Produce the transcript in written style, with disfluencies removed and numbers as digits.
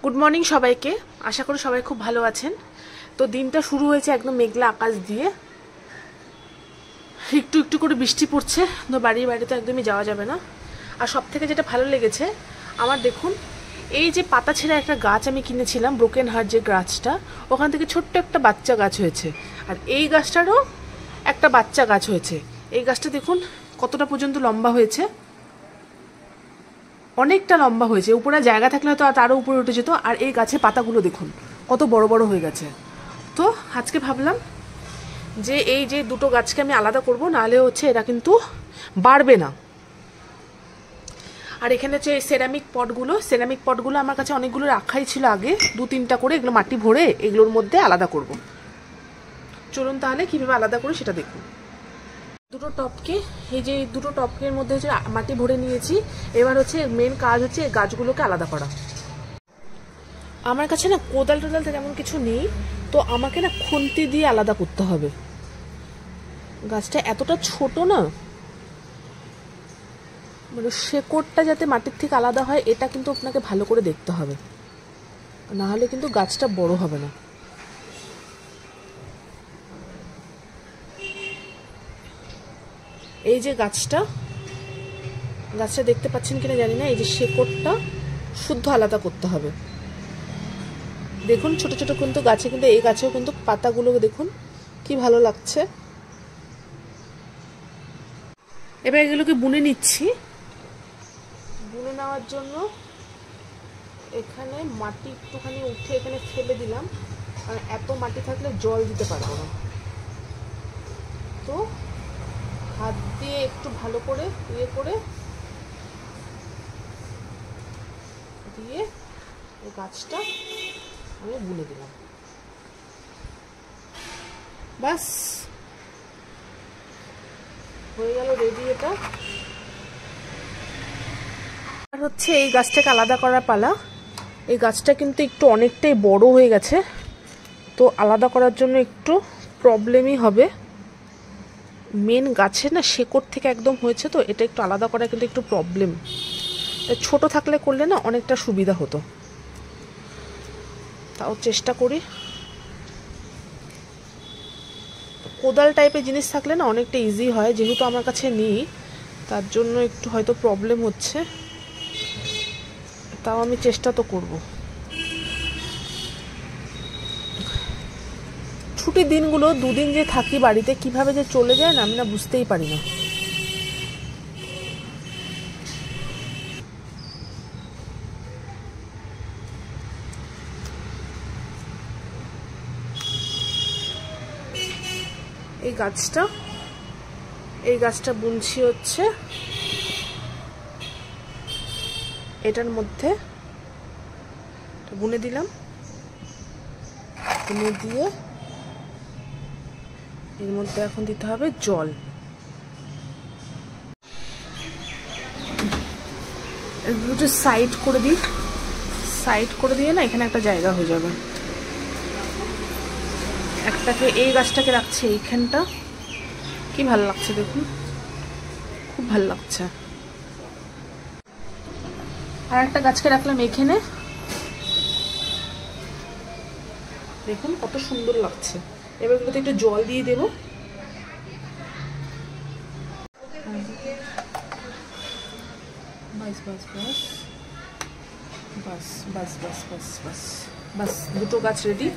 Good morning সবাইকে। আশা করি সবাই খুব ভালো আছেন। তো দিনটা শুরু হয়েছে একদম মেঘলা আকাশ দিয়ে, একটু একটু করে বৃষ্টি পড়ছে। তো বাড়ির বাইরে তো একদমই যাওয়া যাবে না। আর সব থেকে যেটা ভালো লেগেছে আমার, দেখুন এই যে পাতা ছেঁড়া একটা গাছ আমি কিনেছিলাম, ব্রোকেন হার্ট যে গাছটা, ওখান থেকে ছোট্ট একটা বাচ্চা গাছ হয়েছে। আর এই গাছটারও একটা বাচ্চা গাছ হয়েছে। এই গাছটা দেখুন কতটা পর্যন্ত লম্বা হয়েছে, অনেকটা লম্বা হয়েছে। উপরে জায়গা থাকলে হয়তো তারও উপরে উঠে যেত। আর এই গাছের পাতাগুলো দেখুন কত বড় বড় হয়ে গেছে। তো আজকে ভাবলাম যে এই যে দুটো গাছকে আমি আলাদা করব, নাহলে হচ্ছে এরা কিন্তু বাড়বে না। আর এখানে হচ্ছে সেরামিক পটগুলো আমার কাছে অনেকগুলো রাখাই ছিল আগে, 2-3টা করে, এগুলো মাটি ভরে এগুলোর মধ্যে আলাদা করব। চলুন তাহলে কিভাবে আলাদা করি সেটা দেখুন। দুটো টপকে, এই যে দুটো টপকের মধ্যে হচ্ছে মাটি ভরে নিয়েছি। এবার হচ্ছে মেন কাজ হচ্ছে গাছগুলোকে আলাদা করা। আমার কাছে না কোদাল টোদাল তেমন কিছু নেই, তো আমাকে না খুন্তি দিয়ে আলাদা করতে হবে। গাছটা এতটা ছোট না, মানে শেকড়টা যাতে মাটির থেকে আলাদা হয় এটা কিন্তু আপনাকে ভালো করে দেখতে হবে, না হলে কিন্তু গাছটা বড় হবে না। এই যে গাছটা দেখতে পাচ্ছেন কিনা জানি না, এই যে শেকড়টা শুদ্ধ আলাদা করতে হবে। দেখুন ছোট ছোট কিন্তু গাছে, কিন্তু এই গাছেও কিন্তু পাতাগুলো দেখুন কি ভালো লাগছে। এবার এগুলোকে বুনে নিচ্ছি। বুনে নেওয়ার জন্য এখানে মাটি একটুখানি উঠে এখানে ফেলে দিলাম, আর এত মাটি থাকলে জল দিতে পারবো না। তো হাত দিয়ে একটু ভালো করে দিয়ে এই গাছটা আমি বুনে দিলাম। বাস হয়ে গেল রেডি এটা। আর হচ্ছে এই গাছটাকে আলাদা করার পালা। এই গাছটা কিন্তু একটু অনেকটাই বড় হয়ে গেছে, তো আলাদা করার জন্য একটু প্রবলেমই হবে। মেন গাছের না শেকড় থেকে একদম হয়েছে, তো এটা একটু আলাদা করা কিন্তু একটু প্রবলেম। ছোট থাকলে করলে না অনেকটা সুবিধা হতো, তাও চেষ্টা করি। কোদাল টাইপের জিনিস থাকলে না অনেকটা ইজি হয়, যেহেতু আমার কাছে নেই তার জন্য একটু হয়তো প্রবলেম হচ্ছে, তাও আমি চেষ্টা তো করব। ছুটির দিনগুলো 2 দিন যে থাকি বাড়িতে, কিভাবে যে চলে যায় না আমি না বুঝতেই পারি না। এই গাছটা বুনছি হচ্ছে এটার মধ্যে, বুনে দিলাম। বুনে দিয়ে এর মধ্যে এখন দিতে হবে জল। একটু সাইড করে দিয়ে না এখানে একটা জায়গা হয়ে যাবে। একটাকে, এই গাছটাকে রাখছে এইখানটা, কি ভালো লাগছে দেখুন, খুব ভালো লাগছে। আর একটা গাছকে রাখলাম এখানে, দেখুন কত সুন্দর লাগছে। এবার এগুলোতে একটু জল দিয়ে দেব। বাস বাস বাস বাস বাস বাস বাস বাস বাস, দুটো গাছ রেডি।